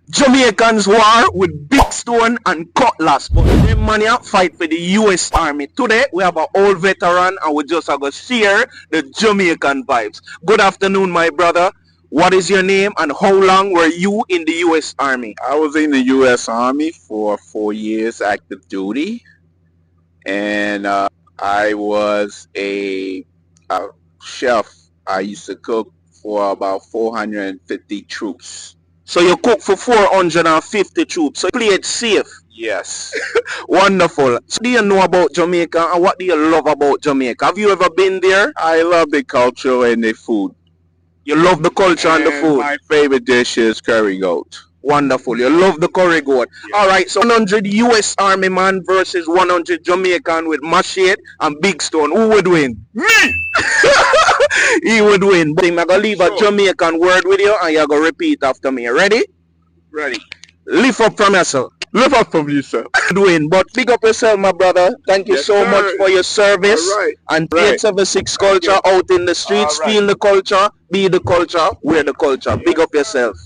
Jamaicans war with big stone and cutlass, but them man here fight for the US Army. Today we have an old veteran and we just are going to share the Jamaican vibes. Good afternoon, my brother. What is your name and how long were you in the US Army? I was in the U.S. Army for 4 years active duty, and I was a chef. I used to cook for about 450 troops. So you cook for 450 troops, so you play it safe. Yes. Wonderful. So do you know about Jamaica and what do you love about Jamaica? Have you ever been there? I love the culture and the food. You love the culture and the food. My favorite dish is curry goat. Wonderful. You love the curry goat. Yeah. All right. So 100 U.S. Army man versus 100 Jamaican with machete and big stone. Who would win? Me! He would win. But I'm going to leave a Sure. Jamaican word with you and you're going to repeat after me. Ready? Ready. Lift up from yourself. Live up from yourself. Would win. But big up yourself, my brother. Thank you Yes, so sir. much for your service. All right. And Right. 876 culture you. out in the streets. All right. Feel the culture. Be the culture. We're the culture. Big up yourself.